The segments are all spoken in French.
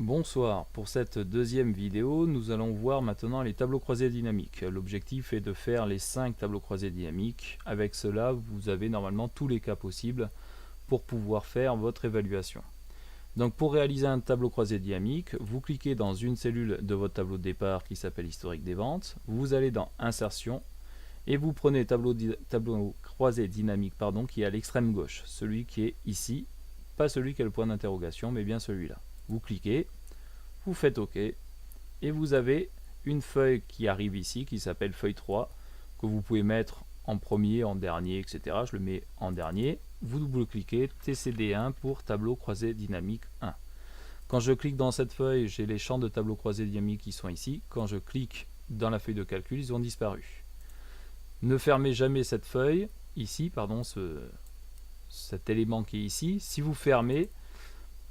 Bonsoir, pour cette deuxième vidéo, nous allons voir maintenant les tableaux croisés dynamiques. L'objectif est de faire les 5 tableaux croisés dynamiques. Avec cela, vous avez normalement tous les cas possibles pour pouvoir faire votre évaluation. Donc pour réaliser un tableau croisé dynamique, vous cliquez dans une cellule de votre tableau de départ qui s'appelle historique des ventes, vous allez dans insertion et vous prenez tableau croisé dynamique qui est à l'extrême gauche, celui qui est ici, pas celui qui a le point d'interrogation mais bien celui-là. Vous cliquez, vous faites OK et vous avez une feuille qui arrive ici qui s'appelle feuille 3 que vous pouvez mettre en premier, en dernier, etc. Je le mets en dernier. Vous double-cliquez TCD1 pour tableau croisé dynamique 1. Quand je clique dans cette feuille, j'ai les champs de tableau croisé dynamique qui sont ici. Quand je clique dans la feuille de calcul, ils ont disparu. Ne fermez jamais cette feuille, ici, cet élément qui est ici. Si vous fermez,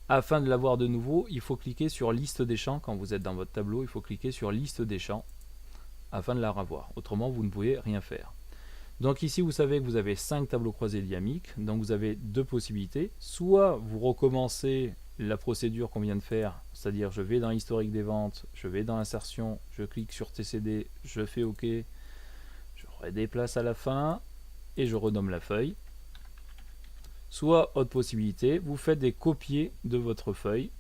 afin de l'avoir de nouveau, il faut cliquer sur liste des champs. Quand vous êtes dans votre tableau, il faut cliquer sur liste des champs afin de la revoir. Autrement, vous ne pouvez rien faire. Donc ici, vous savez que vous avez 5 tableaux croisés dynamiques. Donc vous avez deux possibilités. Soit vous recommencez la procédure qu'on vient de faire, c'est-à-dire je vais dans historique des ventes, je vais dans insertion, je clique sur TCD, je fais OK, je redéplace à la fin et je renomme la feuille. Soit, autre possibilité, vous faites des copiés de votre feuille,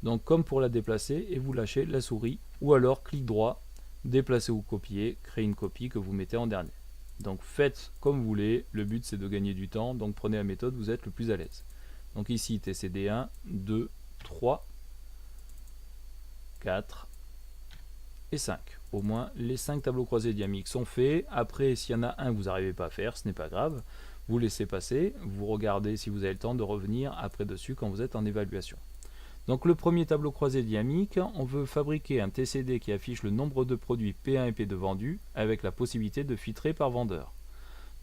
donc comme pour la déplacer, et vous lâchez la souris, ou alors clic droit, déplacer ou copier, créer une copie que vous mettez en dernier. Donc faites comme vous voulez, le but c'est de gagner du temps, donc prenez la méthode, vous êtes le plus à l'aise. Donc ici TCD 1, 2, 3, 4 et 5. Au moins les 5 tableaux croisés dynamiques sont faits. Après, s'il y en a un que vous n'arrivez pas à faire, ce n'est pas grave. Vous laissez passer, vous regardez si vous avez le temps de revenir après dessus quand vous êtes en évaluation. Donc le premier tableau croisé dynamique, on veut fabriquer un TCD qui affiche le nombre de produits P1 et P2 vendus avec la possibilité de filtrer par vendeur.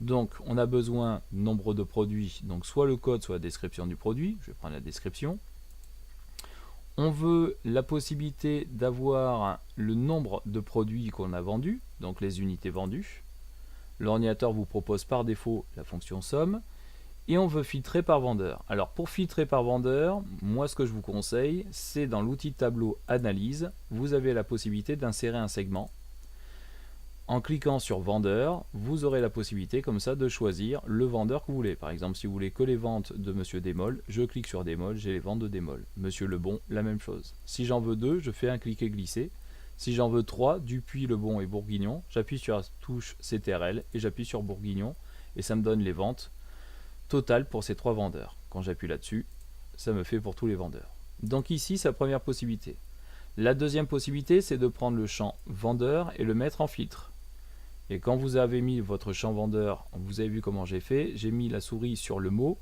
Donc on a besoin de nombre de produits, donc soit le code, soit la description du produit. Je vais prendre la description. On veut la possibilité d'avoir le nombre de produits qu'on a vendus, donc les unités vendues. L'ordinateur vous propose par défaut la fonction somme. Et on veut filtrer par vendeur. Alors pour filtrer par vendeur, moi ce que je vous conseille, c'est dans l'outil tableau analyse, vous avez la possibilité d'insérer un segment. En cliquant sur vendeur, vous aurez la possibilité comme ça de choisir le vendeur que vous voulez. Par exemple, si vous voulez que les ventes de Monsieur Démol, je clique sur Démol, j'ai les ventes de Démol. Monsieur Lebon, la même chose. Si j'en veux 2, je fais un cliquer glisser. Si j'en veux 3, Dupuis, Lebon et Bourguignon, j'appuie sur la touche CTRL et j'appuie sur Bourguignon et ça me donne les ventes totales pour ces 3 vendeurs. Quand j'appuie là-dessus, ça me fait pour tous les vendeurs. Donc ici, c'est la première possibilité. La deuxième possibilité, c'est de prendre le champ vendeur et le mettre en filtre. Et quand vous avez mis votre champ vendeur, vous avez vu comment j'ai fait, j'ai mis la souris sur le mot.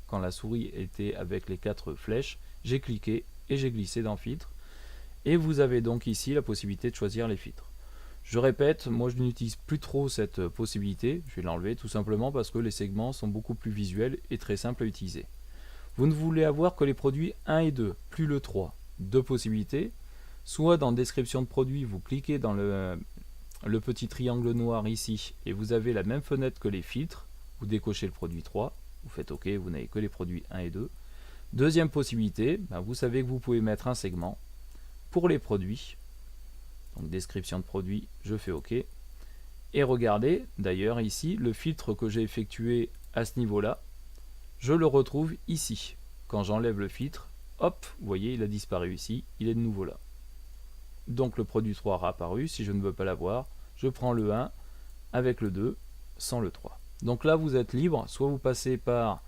Quand la souris était avec les 4 flèches, j'ai cliqué et j'ai glissé dans filtre. Et vous avez donc ici la possibilité de choisir les filtres. Je répète, moi je n'utilise plus trop cette possibilité, je vais l'enlever tout simplement parce que les segments sont beaucoup plus visuels et très simples à utiliser. Vous ne voulez avoir que les produits 1 et 2, plus le 3. Deux possibilités, soit dans description de produit, vous cliquez dans le petit triangle noir ici et vous avez la même fenêtre que les filtres, vous décochez le produit 3, vous faites OK, vous n'avez que les produits 1 et 2. Deuxième possibilité, vous savez que vous pouvez mettre un segment pour les produits. Donc description de produit, je fais OK. Et regardez, d'ailleurs ici, le filtre que j'ai effectué à ce niveau-là, je le retrouve ici. Quand j'enlève le filtre, hop, vous voyez, il a disparu ici, il est de nouveau là. Donc le produit 3 a apparu, si je ne veux pas l'avoir, je prends le 1 avec le 2 sans le 3. Donc là, vous êtes libre, soit vous passez par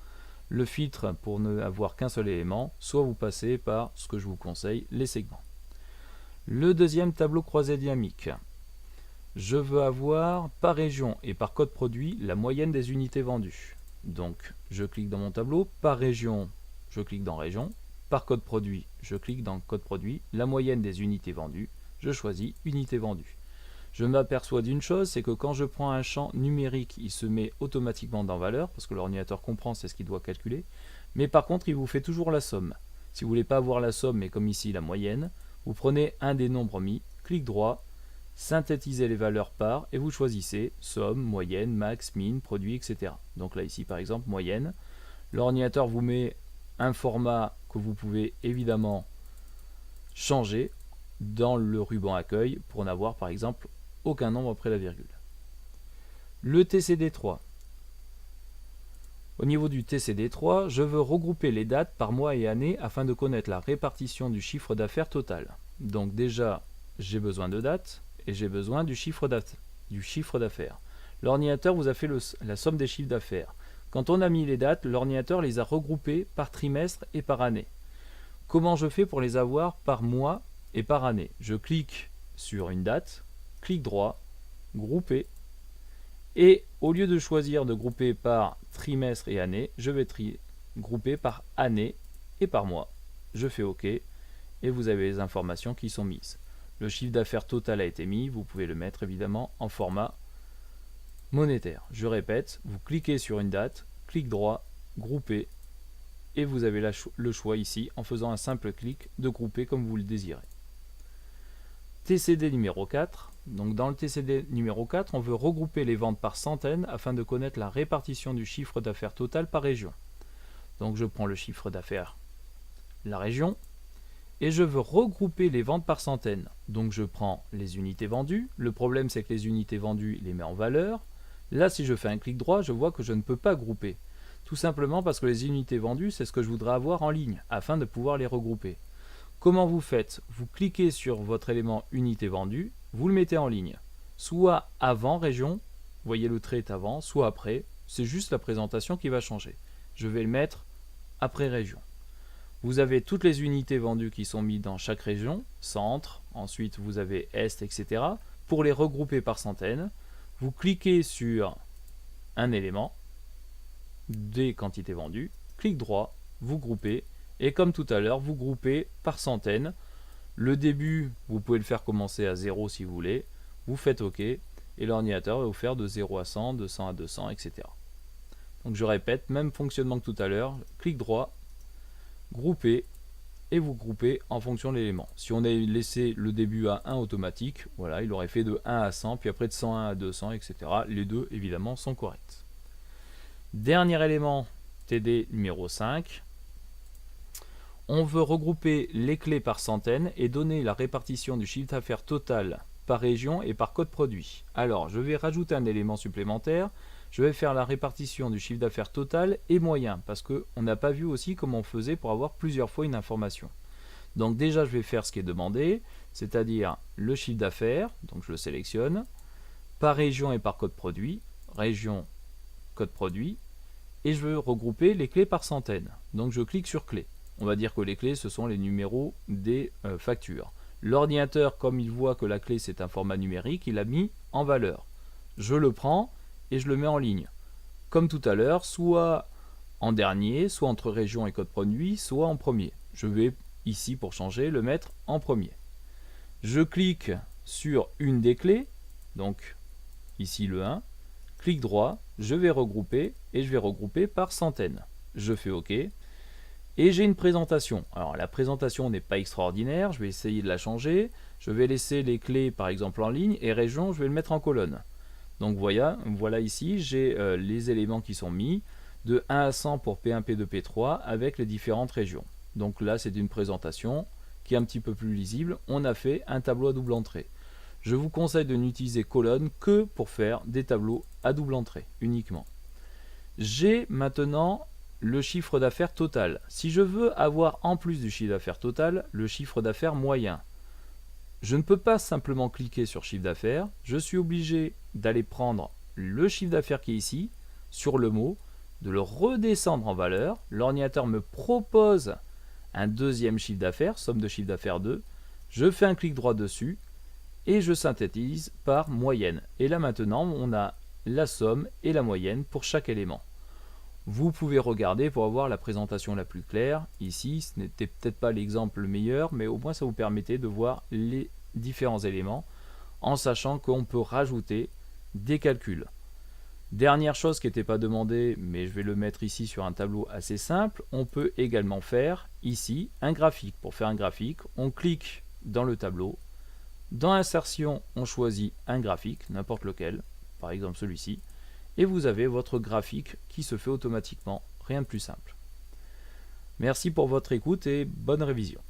le filtre pour ne avoir qu'un seul élément, soit vous passez par ce que je vous conseille, les segments. Le deuxième tableau croisé dynamique. Je veux avoir par région et par code produit la moyenne des unités vendues. Donc je clique dans mon tableau, par région, je clique dans région, par code produit, je clique dans code produit, la moyenne des unités vendues, je choisis unité vendue. Je m'aperçois d'une chose, c'est que quand je prends un champ numérique, il se met automatiquement dans valeur, parce que l'ordinateur comprend, c'est ce qu'il doit calculer, mais par contre il vous fait toujours la somme. Si vous ne voulez pas avoir la somme, mais comme ici la moyenne, vous prenez un des nombres mis, clic droit, synthétisez les valeurs par et vous choisissez somme, moyenne, max, min, produit, etc. Donc là ici par exemple moyenne. L'ordinateur vous met un format que vous pouvez évidemment changer dans le ruban accueil pour n'avoir par exemple aucun nombre après la virgule. Le TCD3. Au niveau du TCD3, je veux regrouper les dates par mois et année afin de connaître la répartition du chiffre d'affaires total. Donc déjà, j'ai besoin de dates et j'ai besoin du chiffre d'affaires. L'ordinateur vous a fait la somme des chiffres d'affaires. Quand on a mis les dates, l'ordinateur les a regroupées par trimestre et par année. Comment je fais pour les avoir par mois et par année? Je clique sur une date, clic droit, grouper, et au lieu de choisir de grouper par trimestre et année, je vais grouper par année et par mois. Je fais OK et vous avez les informations qui sont mises. Le chiffre d'affaires total a été mis, vous pouvez le mettre évidemment en format monétaire. Je répète, vous cliquez sur une date, clic droit, grouper, et vous avez le choix ici en faisant un simple clic de grouper comme vous le désirez. TCD numéro 4. Donc dans le TCD numéro 4, on veut regrouper les ventes par centaines afin de connaître la répartition du chiffre d'affaires total par région. Donc je prends le chiffre d'affaires, la région, et je veux regrouper les ventes par centaines. Donc je prends les unités vendues. Le problème c'est que les unités vendues, il les met en valeur. Là si je fais un clic droit, je vois que je ne peux pas grouper. Tout simplement parce que les unités vendues, c'est ce que je voudrais avoir en ligne afin de pouvoir les regrouper. Comment vous faites? Vous cliquez sur votre élément unité vendue, vous le mettez en ligne. Soit avant région, vous voyez le trait est avant, soit après, c'est juste la présentation qui va changer. Je vais le mettre après région. Vous avez toutes les unités vendues qui sont mises dans chaque région, centre, ensuite vous avez est, etc. Pour les regrouper par centaines, vous cliquez sur un élément, des quantités vendues, clic droit, vous groupez, et comme tout à l'heure, vous groupez par centaines. Le début, vous pouvez le faire commencer à 0 si vous voulez. Vous faites OK et l'ordinateur va vous faire de 0 à 100, de 100 à 200, etc. Donc je répète, même fonctionnement que tout à l'heure. Clic droit, grouper et vous groupez en fonction de l'élément. Si on avait laissé le début à 1 automatique, voilà, il aurait fait de 1 à 100, puis après de 101 à 200, etc. Les deux, évidemment, sont corrects. Dernier élément, TD numéro 5. On veut regrouper les clés par centaines et donner la répartition du chiffre d'affaires total par région et par code produit. Alors, je vais rajouter un élément supplémentaire. Je vais faire la répartition du chiffre d'affaires total et moyen, parce qu'on n'a pas vu aussi comment on faisait pour avoir plusieurs fois une information. Donc déjà, je vais faire ce qui est demandé, c'est-à-dire le chiffre d'affaires, donc je le sélectionne, par région et par code produit, région, code produit, et je veux regrouper les clés par centaines. Donc je clique sur clés. On va dire que les clés, ce sont les numéros des factures. L'ordinateur, comme il voit que la clé, c'est un format numérique, il l'a mis en valeur. Je le prends et je le mets en ligne. Comme tout à l'heure, soit en dernier, soit entre région et code produit, soit en premier. Je vais ici, pour changer, le mettre en premier. Je clique sur une des clés, donc ici le 1, clic droit, je vais regrouper et je vais regrouper par centaines. Je fais OK. Et j'ai une présentation. Alors la présentation n'est pas extraordinaire, je vais essayer de la changer. Je vais laisser les clés par exemple en ligne et région, je vais le mettre en colonne. Donc voilà ici, j'ai les éléments qui sont mis de 1 à 100 pour P1, P2, P3 avec les différentes régions. Donc là c'est une présentation qui est un petit peu plus lisible. On a fait un tableau à double entrée. Je vous conseille de n'utiliser colonne que pour faire des tableaux à double entrée uniquement. J'ai maintenant le chiffre d'affaires total. Si je veux avoir en plus du chiffre d'affaires total, le chiffre d'affaires moyen, je ne peux pas simplement cliquer sur chiffre d'affaires, je suis obligé d'aller prendre le chiffre d'affaires qui est ici, sur le mot, de le redescendre en valeur. L'ordinateur me propose un deuxième chiffre d'affaires, somme de chiffre d'affaires 2, je fais un clic droit dessus et je synthétise par moyenne. Et là maintenant, on a la somme et la moyenne pour chaque élément. Vous pouvez regarder pour avoir la présentation la plus claire. Ici, ce n'était peut-être pas l'exemple le meilleur, mais au moins ça vous permettait de voir les différents éléments en sachant qu'on peut rajouter des calculs. Dernière chose qui n'était pas demandée, mais je vais le mettre ici sur un tableau assez simple, on peut également faire ici un graphique. Pour faire un graphique, on clique dans le tableau. Dans Insertion, on choisit un graphique, n'importe lequel, par exemple celui-ci. Et vous avez votre graphique qui se fait automatiquement, rien de plus simple. Merci pour votre écoute et bonne révision.